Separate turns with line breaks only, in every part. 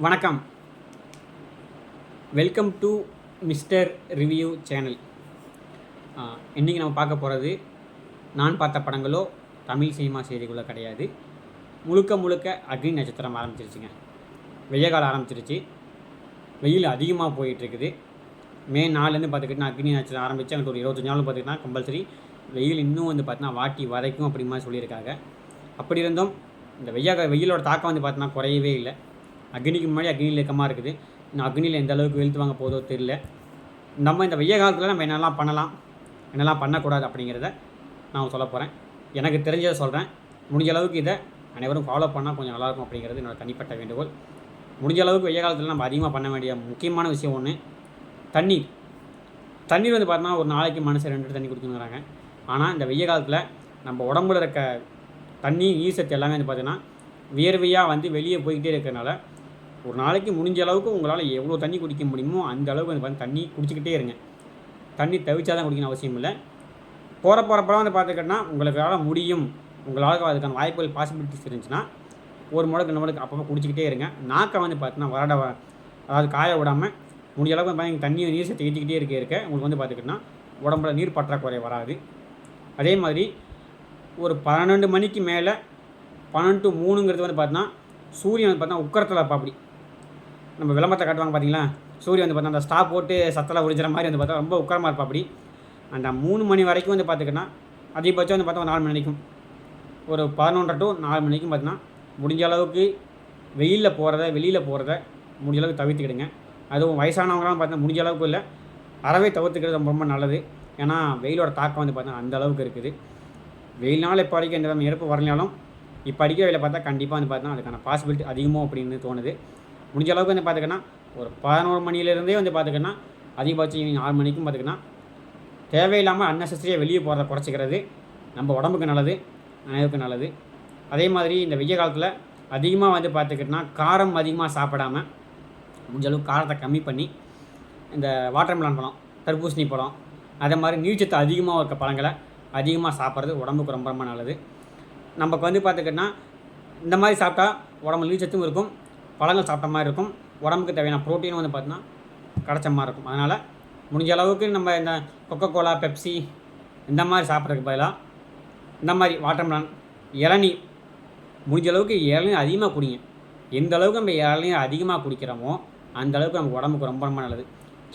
வணக்கம். Welcome to mister review channel. இன்றைக்கி நம்ம பார்க்க போகிறது நான் பார்த்த படங்களோ தமிழ் சினிமா செய்திகளோ கிடையாது. முழுக்க அக்னி நட்சத்திரம் ஆரம்பிச்சிருச்சுங்க. வெய்ய காலம் ஆரம்பிச்சிருச்சு. வெயில் அதிகமாக போயிட்டுருக்குது. மே 4லேருந்து பார்த்துக்கிட்டிங்கன்னா அக்னி நட்சத்திரம் ஆரம்பித்து அங்கிட்ட ஒரு 25 நாள் பார்த்திங்கன்னா கம்பல்சரி வெயில் இன்னும் பார்த்தீங்கன்னா வாட்டி வரைக்கும் அப்படி மாதிரி சொல்லியிருக்காங்க. அப்படி இருந்தும் இந்த வெயிலோட தாக்கம் பார்த்தீங்கன்னா குறையவே இல்லை. அக்னிக்கு முன்னாடி அக்னியில் இயக்கமாக இருக்குது. இன்னும் அக்னியில் எந்த அளவுக்கு வெளுத்து வாங்க போதோ தெரியல. நம்ம இந்த வெய்ய காலத்தில் நம்ம என்னெல்லாம் பண்ணலாம், என்னெல்லாம் பண்ணக்கூடாது அப்படிங்கிறத நான் சொல்ல போகிறேன். எனக்கு தெரிஞ்சதை சொல்கிறேன். முடிஞ்ச அளவுக்கு இதை அனைவரும் ஃபாலோ பண்ணால் கொஞ்சம் நல்லாயிருக்கும் அப்படிங்கிறது என்னோடய தனிப்பட்ட வேண்டுகோள். முடிஞ்ச அளவுக்கு வெய்ய காலத்தில் நம்ம அதிகமாக பண்ண வேண்டிய முக்கியமான விஷயம் ஒன்று தண்ணீர். தண்ணீர் பார்த்தோன்னா ஒரு நாளைக்கு மனுஷன் 2 தண்ணி குடிக்கணுங்கிறாங்க. ஆனால் இந்த வெய்ய காலத்தில் நம்ம உடம்புல இருக்க தண்ணி நீர் சத்து எல்லாமே பார்த்திங்கன்னா வியர்வையாக வெளியே போய்கிட்டே இருக்கிறனால ஒரு நாளைக்கு முடிஞ்ச அளவுக்கு உங்களால் எவ்வளோ தண்ணி குடிக்க முடியுமோ அந்த அளவுக்கு தண்ணி குடிச்சிக்கிட்டே இருங்க. தண்ணி தவிச்சா தான் குடிக்கணும் அவசியம் இல்லை. போகிறப்பெல்லாம் பார்த்துக்கிட்டோன்னா உங்களுக்கால் முடியும், உங்களால் அதுக்கான வாய்ப்புகள் பாசிபிலிட்டிஸ் இருந்துச்சுன்னா ஒரு முடக்கு 2 முடக்கு அப்பப்போ குடிச்சிக்கிட்டே இருங்க. நாக்கை பார்த்தீங்கன்னா அதாவது காய விடாமல் முடிஞ்ச அளவுக்கு தண்ணியை நீர் சத்து ஏற்றிக்கிட்டே இருக்க உங்களுக்கு பார்த்துக்கிட்டோன்னா உடம்புல நீர் பற்றாக்குறை வராது. அதே மாதிரி ஒரு 12 மணிக்கு மேலே 12 to 3ங்கிறது பார்த்தீங்கன்னா சூரியன் பார்த்தீங்கன்னா உக்கரத்தில் அப்படி நம்ம விளம்பரத்தை காட்டுவாங்க பார்த்தீங்களா, சூரியன் பார்த்தா அந்த ஸ்டாப் போட்டு சத்தலாம் ஒழிக்கிற மாதிரி பார்த்தா ரொம்ப உக்கரமாக இருப்பா. அப்படி அந்த 3 மணி வரைக்கும் பார்த்துக்கிட்டோன்னா அதிகபட்சம் பார்த்தா 4 மணி வரைக்கும் ஒரு 11:30 to 4 மணிக்கும் பார்த்தீங்கன்னா முடிஞ்ச அளவுக்கு வெளியில் போகிறத முடிஞ்ச அளவுக்கு தவிர்த்துக்கிடுங்க. அதுவும் வயசானவங்களாம் பார்த்தா முடிஞ்ச அளவுக்கு இல்லை அறவே தவிர்த்துக்கிறது ரொம்ப ரொம்ப நல்லது. ஏன்னா வெயிலோட தாக்கம் பார்த்தீங்கன்னா அந்த அளவுக்கு இருக்குது. வெயில்னால் இப்போ வரைக்கும் எந்த இறப்பு வரலைனாலும் இப்போ அடிக்கிற வெயில பார்த்தா கண்டிப்பாக பார்த்தீங்கன்னா அதுக்கான பாசிபிலிட்டி அதிகமோ அப்படின்னு தோணுது. முடிஞ்ச அளவுக்கு பார்த்துக்கின்னா ஒரு 11 மணிலேருந்தே பார்த்துக்கின்னா அதிகபட்சம் 6 மணிக்கும் பார்த்துக்கின்னா தேவையில்லாமல் அன்னெசரியாக வெளியே போகிறத குறைச்சிக்கிறது நம்ம உடம்புக்கு நல்லது, அனைவருக்கும் நல்லது. அதே மாதிரி இந்த வெய்ய காலத்தில் அதிகமாக பார்த்துக்கிட்டோன்னா காரம் அதிகமாக சாப்பிடாமல் முடிஞ்ச அளவுக்கு காரத்தை கம்மி பண்ணி இந்த வாட்டர்மெலன் பழம், தர்பூசணி பழம், அதே மாதிரி நீர்ச்சத்து அதிகமாக இருக்க பழங்களை அதிகமாக சாப்பிட்றது உடம்புக்கு ரொம்ப ரொம்ப நல்லது. நமக்கு பார்த்துக்கிட்டோன்னா இந்த மாதிரி சாப்பிட்டா உடம்பு நீர்ச்சத்தும் இருக்கும், பழங்கள் சாப்பிட்ட மாதிரி இருக்கும், உடம்புக்கு தேவையான ப்ரோட்டீனும் பார்த்தீங்கன்னா கிடச்ச மாதிரி இருக்கும். அதனால் முடிஞ்ச அளவுக்கு நம்ம இந்த கொக்கோகோலா, பெப்சி இந்த மாதிரி சாப்பிட்றதுக்கு பதிலாக இந்த மாதிரி வாட்டர்மெலன், இளநீர் முடிஞ்ச அளவுக்கு இளநீர் அதிகமாக குடிங்க. எந்த அளவுக்கு நம்ம இளநீர் அதிகமாக குடிக்கிறோமோ அந்த அளவுக்கு நமக்கு உடம்புக்கு ரொம்ப ரொம்ப நல்லது.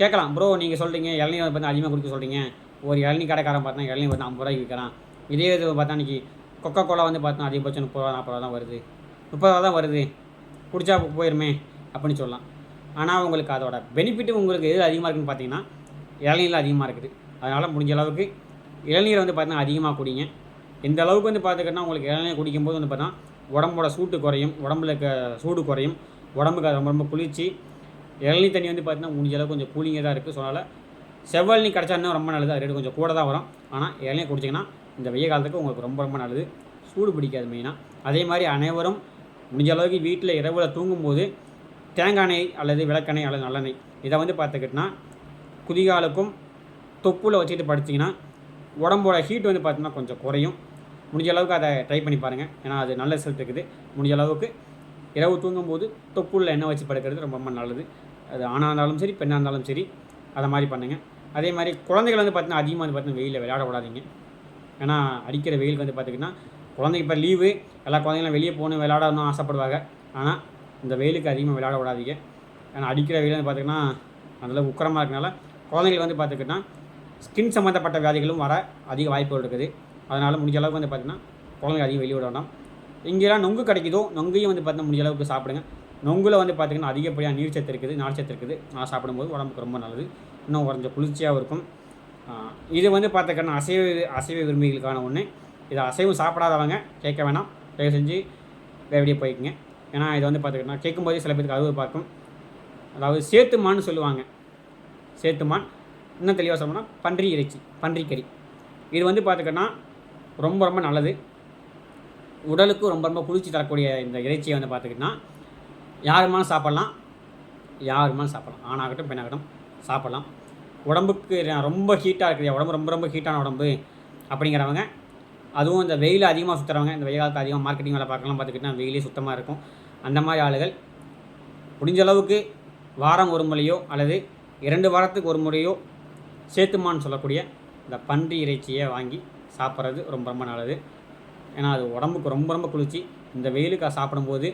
கேட்கலாம், ப்ரோ நீங்கள் சொல்கிறீங்க இளநீர் பார்த்தீங்கன்னா அதிகமாக குடிக்க சொல்கிறீங்க, ஒரு இளநீர் கடைக்காரன் பார்த்தா இளநீர் 50 ரூபாய்க்கு விற்கிறான், இதே இது பார்த்தா இன்றைக்கி கொக்கோகோலா பார்த்தா அதிகபட்சம் 30 ரூபா 40 ரூபா தான் வருது, 30 ரூபா தான் வருது, குடிச்சா போயிருமே அப்படின்னு சொல்லலாம். ஆனால் உங்களுக்கு அதோட பெனிஃபிட்டு உங்களுக்கு எது அதிகமாக இருக்குதுன்னு பார்த்தீங்கன்னா இளநீரில் அதிகமாக இருக்குது. அதனால் முடிஞ்ச அளவுக்கு இளநீரை பார்த்தீங்கன்னா அதிகமாக குடிங்க. எந்த அளவுக்கு பார்த்துக்கிட்டோன்னா உங்களுக்கு இளநீர் குடிக்கும்போது பார்த்தீங்கன்னா உடம்போட சூட்டு குறையும், உடம்புல இருக்க சூடு குறையும், உடம்புக்கு அது ரொம்ப ரொம்ப குளிர்ச்சி. இளநீர் தண்ணி பார்த்தீங்கன்னா முடிஞ்ச அளவுக்கு கொஞ்சம் கூலிங்காக தான் இருக்குது. ஸோ அதனால் செவ்வழி கிடச்சா இன்னும் ரொம்ப நல்லது. அது ரேட்டு கொஞ்சம் கூட தான் வரும். ஆனால் இளநீர் குடிச்சிங்கன்னா இந்த வெய்ய காலத்துக்கு உங்களுக்கு ரொம்ப ரொம்ப நல்லது, சூடு பிடிக்காது மெயினாக. அதே மாதிரி அனைவரும் முடிஞ்ச அளவுக்கு வீட்டில் இரவில் தூங்கும்போது தேங்காய் எண்ணெய் அல்லது விளக்கெண்ணெய் அல்லது நல்லெண்ணெய் இதை பார்த்துக்கிட்டோன்னா குதிகாலுக்கும் தொப்புல வச்சுக்கிட்டு படுத்திங்கன்னா உடம்போட ஹீட் பார்த்தீங்கன்னா கொஞ்சம் குறையும். முடிஞ்ச அளவுக்கு அதை ட்ரை பண்ணி பாருங்கள். ஏன்னா அது நல்ல ரிசல்ட் இருக்குது. முடிஞ்ச அளவுக்கு இரவு தூங்கும்போது தொப்புளில் எண்ணெய் வச்சு படுக்கிறது ரொம்ப ரொம்ப நல்லது. அது ஆணாக இருந்தாலும் சரி பெண்ணாக இருந்தாலும் சரி அதை மாதிரி பண்ணுங்கள். அதே மாதிரி குழந்தைகள் பார்த்தீங்கன்னா அதிகமாக பார்த்தீங்கன்னா வெயிலில் விளையாட விடாதீங்க. ஏன்னா அடிக்கிற வெயிலுக்கு பார்த்திங்கன்னா குழந்தைங்க இப்போ லீவு எல்லா குழந்தைங்களும் வெளியே போகணும் விளையாடணும்னு ஆசைப்படுவாங்க. ஆனால் இந்த வெயிலுக்கு அதிகமாக விளையாட விடாதீங்க. ஏன்னா அடிக்கிற வெயில் பார்த்திங்கன்னா அதில் உக்கரமாக இருக்கனால குழந்தைங்களுக்கு பார்த்துக்கிட்டா ஸ்கின் சம்மந்தப்பட்ட வியாதிகளும் வர அதிக வாய்ப்புகள் இருக்குது. அதனால் முடிஞ்ச அளவுக்கு பார்த்திங்கன்னா குழந்தைங்க அதிகம் வெளியே விட வேண்டாம். இங்கெல்லாம் நொங்கு கிடைக்குதோ நொங்கையும் பார்த்தீங்கன்னா முடிஞ்ச அளவுக்கு சாப்பிடுங்க. நொங்கில் பார்த்திங்கன்னா அதிகப்படியாக நீர்ச்சத்து இருக்குது, நார்ச்சத்து இருக்குது. நான் சாப்பிடும்போது உடம்புக்கு ரொம்ப நல்லது, இன்னும் கொஞ்சம் குளிர்ச்சியாகவும் இருக்கும். இது பார்த்துக்கிட்டோன்னா அசைவ விரும்பிகளுக்கான ஒன்று. இதை அசைவம் சாப்பிடாதவங்க கேட்க வேணாம், தயவு செஞ்சு வேடியே போய்க்குங்க. ஏன்னா இதை பார்த்துக்கிட்டோன்னா கேட்கும்போதே சில பேருக்கு அறுவை பார்க்கும். அதாவது சேத்துமான்னு சொல்லுவாங்க. சேத்துமான் இன்னும் தெளிவாக சொல்லணும்னா பன்றி இறைச்சி, பன்றிக்கறி. இது பார்த்துக்கிட்டோன்னா ரொம்ப ரொம்ப நல்லது, உடலுக்கு ரொம்ப ரொம்ப குளிர்ச்சி தரக்கூடிய இந்த இறைச்சியை பார்த்துக்கிட்டோன்னா யாருமாலும் சாப்பிட்லாம், ஆணாகட்டும் பெண்ணாகட்டும் சாப்பிட்லாம். உடம்புக்கு ரொம்ப ஹீட்டாக இருக்குது, உடம்பு ரொம்ப ரொம்ப ஹீட்டான உடம்பு அப்படிங்கிறவங்க, அதுவும் இந்த வெயில் அதிகமாக சுற்றுறவங்க, இந்த வெயில் காலத்தில் அதிகமாக மார்க்கெட்டிங் வேலை பார்க்கலாம் பார்த்துக்கிட்டா வெயிலே சுத்தமாக இருக்கும். அந்த மாதிரி ஆளுகள் முடிஞ்ச அளவுக்கு வாரம் ஒரு முறையோ அல்லது 2 வாரத்துக்கு ஒரு முறையோ சேத்துமான்னு சொல்லக்கூடிய இந்த பன்றி இறைச்சியை வாங்கி சாப்பிட்றது ரொம்ப ரொம்ப நல்லது. ஏன்னா அது உடம்புக்கு ரொம்ப ரொம்ப குளிர்ச்சி. இந்த வெயிலுக்கு சாப்பிடும்போது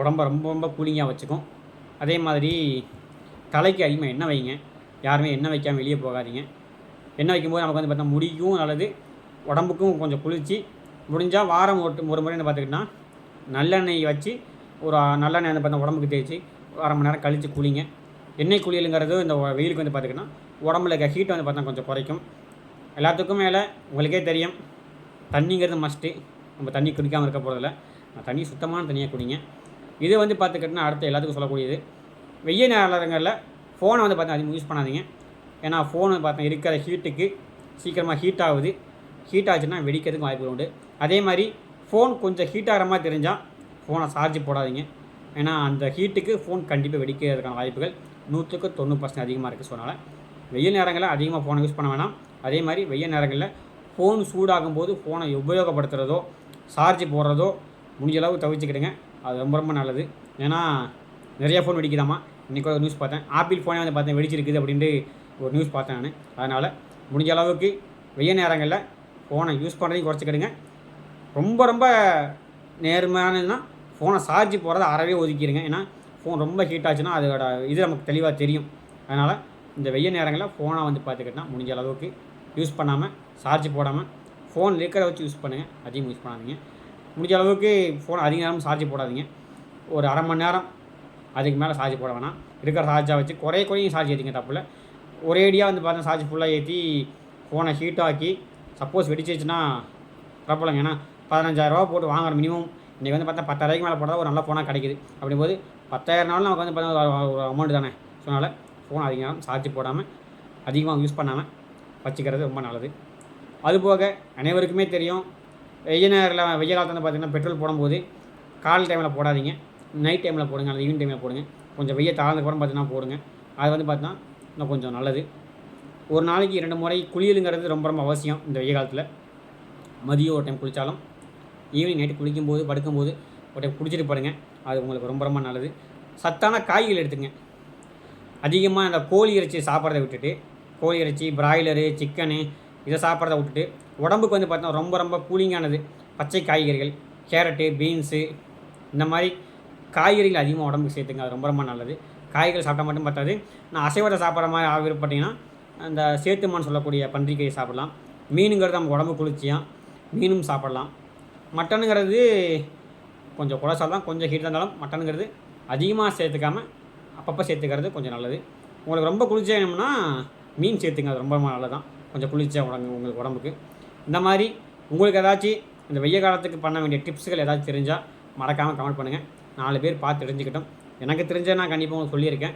உடம்பை ரொம்ப ரொம்ப கூலிங்காக வச்சுக்கும். அதே மாதிரி தலைக்கு அதிகமாக எண்ணெய் வைங்க. யாருமே எண்ணெய் வைக்காமல் வெளியே போகாதீங்க. எண்ணெய் வைக்கும்போது நமக்கு வந்து பார்த்தா முடிக்கும் நல்லது, உடம்புக்கும் கொஞ்சம் குளிர்ச்சி. முடிஞ்சால் வாரம் ஒரு முறை பார்த்துக்கிட்டோன்னா நல்லெண்ணெய் வச்சு ஒரு நல்லெண்ணெய் வந்து பார்த்தா உடம்புக்கு தேய்ச்சி 1/2 மணி நேரம் கழித்து குளிங்க. எண்ணெய் குளியலுங்கிறது இந்த வெயிலுக்கு வந்து பார்த்திங்கன்னா உடம்புல இருக்க ஹீட்டை வந்து பார்த்தா கொஞ்சம் குறைக்கும். எல்லாத்துக்கும் மேலே உங்களுக்கே தெரியும், தண்ணிங்கிறது மஸ்ட்டு. நம்ம தண்ணி குடிக்காமல் இருக்க போகிறதில்ல. தண்ணி சுத்தமான தண்ணியாக குடிங்க. இது வந்து பார்த்துக்கிட்டோன்னா அடுத்து எல்லாத்துக்கும் சொல்லக்கூடியது, வெய்ய நேரங்களில் ஃபோனை வந்து பார்த்தா அதிகமாக யூஸ் பண்ணாதீங்க. ஏன்னா ஃபோன் பார்த்தா இருக்கிற ஹீட்டுக்கு சீக்கிரமாக ஹீட் ஆகுது. ஹீட் ஆச்சுன்னா வெடிக்கிறதுக்கு வாய்ப்பு உண்டு. அதே மாதிரி ஃபோன் கொஞ்சம் ஹீட் ஆகிற மாதிரி தெரிஞ்சால் ஃபோனை சார்ஜ் போடாதீங்க. ஏன்னா அந்த ஹீட்டுக்கு ஃபோன் கண்டிப்பாக வெடிக்கிறதுக்கான வாய்ப்புகள் 100க்கு 90% அதிகமாக இருக்குது. ஸோ அதனால் வெயில் நேரங்களில் அதிகமாக ஃபோனை யூஸ் பண்ண வேணாம். அதே மாதிரி வெயில் நேரங்களில் ஃபோன் சூடாகும் போது ஃபோனை உபயோகப்படுத்துகிறதோ சார்ஜ் போடுறதோ முடிஞ்ச அளவு தவிர்த்துக்கிடுங்க. அது ரொம்ப ரொம்ப நல்லது. ஏன்னா நிறைய ஃபோன் வெடிக்குதாமா. இன்றைக்கி ஒரு நியூஸ் பார்த்தேன், ஆப்பிள் ஃபோனே வந்து பார்த்தேன் வெடிச்சிருக்குது அப்படின்ட்டு ஒரு நியூஸ் பார்த்தேன் நான். அதனால் முடிஞ்ச அளவுக்கு வெயில் நேரங்களில் ஃபோனை யூஸ் பண்ணுறதையும் குறைச்சிக்கிடுங்க. ரொம்ப ரொம்ப நேர்மையானதுன்னா ஃபோனை சார்ஜ் போடுறத அறவே ஒதுக்கிடுங்க. ஏன்னா ஃபோன் ரொம்ப ஹீட் ஆச்சுன்னா அதோட இது நமக்கு தெளிவாக தெரியும். அதனால் இந்த வெயில் நேரங்களில் ஃபோனை வந்து பார்த்துக்கிட்டா முடிஞ்ச அளவுக்கு யூஸ் பண்ணாமல் சார்ஜ் போடாமல் ஃபோன் இருக்கிறத வச்சு யூஸ் பண்ணுங்கள். அதிகம் யூஸ் பண்ணாதீங்க. முடிஞ்ச அளவுக்கு ஃபோன் அதிக நேரம் சார்ஜ் போடாதீங்க. ஒரு 1/2 மணி நேரம் அதுக்கு மேலே சார்ஜ் போட வேணாம். இருக்கிற சார்ஜாக வச்சு குறையும் சார்ஜ் ஏற்றிங்க தப்பில். ஒரேடியாக வந்து பார்த்தா சார்ஜ் ஃபுல்லாக ஏற்றி ஃபோனை ஹீட்டாக்கி சப்போஸ் வெடிச்சிச்சுன்னா பிரபலங்க. ஏன்னா 15,000 போட்டு வாங்குற மினிமம் இன்றைக்கி வந்து பார்த்தா 10,000 மேலே போட்டால் ஒரு நல்ல ஃபோனாக கிடைக்குது. அப்படிங்கும்போது 10,000 நமக்கு வந்து பார்த்தா ஒரு அமௌண்ட் தானே. ஸோ அதனால் ஃபோன் அதிக நேரம் சார்ஜ் போடாமல் அதிகமாக யூஸ் பண்ணாமல் வச்சுக்கிறது ரொம்ப நல்லது. அதுபோக அனைவருக்குமே தெரியும், வெயில் காலத்தில் வந்து பார்த்திங்கன்னா பெட்ரோல் போடும்போது காலை டைமில் போடாதீங்க, நைட் டைமில் போடுங்க அல்லது ஈவினிங் டைமில் போடுங்க. கொஞ்சம் வெயில் தாழ்ந்த கூட பார்த்திங்கன்னா போடுங்க. அது வந்து பார்த்தீங்கன்னா இன்னும் கொஞ்சம் நல்லது. ஒரு நாளைக்கு 2 முறை குளியலுங்கிறது ரொம்ப ரொம்ப அவசியம். இந்த வெயில் காலத்தில் மதியம் ஒரு டைம் குளித்தாலும் ஈவினிங் நைட்டு குளிக்கும்போது படுக்கும்போது ஒரு டைம் குடிச்சிட்டு படுங்க. அது உங்களுக்கு ரொம்ப ரொம்ப நல்லது. சத்தான காய்கள் எடுத்துங்க. அதிகமாக இந்த கோழி இறைச்சி சாப்பிட்றத விட்டுட்டு, கோழி இறைச்சி, பிராய்லரு, சிக்கனு இதை சாப்பிட்றத விட்டுட்டு உடம்புக்கு வந்து பார்த்தீங்கன்னா ரொம்ப ரொம்ப கூலிங்கானது பச்சை காய்கறிகள், கேரட்டு, பீன்ஸு இந்த மாதிரி காய்கறிகள் அதிகமாக உடம்புக்கு சேர்த்துங்க. அது ரொம்ப ரொம்ப நல்லது. காய்கறி சாப்பிட்டா மட்டும் பார்த்தாது. நான் அசைவத்தை சாப்பிட்ற மாதிரி விருப்பப்பட்டீங்கன்னா அந்த சேத்துமான்னு சொல்லக்கூடிய பன்றிக்கறி சாப்பிட்லாம். மீனுங்கிறது நம்ம உடம்பு குளிர்ச்சியாக மீனும் சாப்பிட்லாம். மட்டனுங்கிறது கொஞ்சம் கொலஸ்ட்ரால் தான், கொஞ்சம் ஹீட் இருந்தாலும் மட்டனுங்கிறது அதிகமாக சேர்த்துக்காமல் அப்பப்போ சேர்த்துக்கிறது கொஞ்சம் நல்லது. உங்களுக்கு ரொம்ப குளிர்ச்சியாக வேணும்னா மீன் சேர்த்துங்க. அது ரொம்ப நல்லது தான், கொஞ்சம் குளிர்ச்சியாக உங்களுக்கு உடம்புக்கு. இந்த மாதிரி உங்களுக்கு ஏதாச்சும் இந்த வெய்ய காலத்துக்கு பண்ண வேண்டிய டிப்ஸுகள் ஏதாச்சும் தெரிஞ்சால் மறக்காமல் கமெண்ட் பண்ணுங்கள். 4 பேர் பார்த்து தெரிஞ்சுக்கிட்டோம். எனக்கு தெரிஞ்சதை நான் கண்டிப்பாக உங்களுக்கு சொல்லியிருக்கேன்.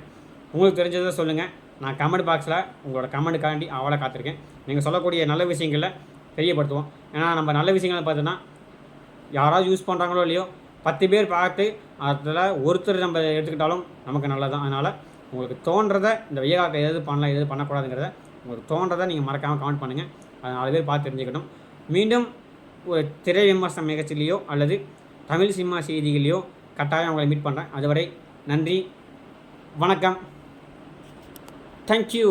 உங்களுக்கு தெரிஞ்சதை சொல்லுங்கள். நான் கமெண்ட் பாக்ஸில் உங்களோட கமெண்ட்டுக்காண்டி அவளை காத்திருக்கேன். நீங்கள் சொல்லக்கூடிய நல்ல விஷயங்களை தெரியப்படுத்துவோம். ஏன்னா நம்ம நல்ல விஷயங்களை பார்த்தோன்னா யாராவது யூஸ் பண்ணுறாங்களோ இல்லையோ 10 பேர் பார்த்து அதில் ஒருத்தர் நம்ம எடுத்துக்கிட்டாலும் நமக்கு நல்லது தான். அதனால் உங்களுக்கு தோன்றதை இந்த வெய்ய காலத்தில் எது பண்ணலாம் எது பண்ணக்கூடாதுங்கிறத உங்களுக்கு தோன்றதை நீங்கள் மறக்காமல் கமெண்ட் பண்ணுங்கள். அதை 4 பேர் பார்த்து தெரிஞ்சுக்கட்டும். மீண்டும் ஒரு திரை விமர்சன நிகழ்ச்சியிலையோ அல்லது தமிழ் சினிமா செய்திகளையோ கட்டாயம் உங்களை மீட் பண்ணுறேன். அதுவரை நன்றி, வணக்கம், தேங்க்யூ.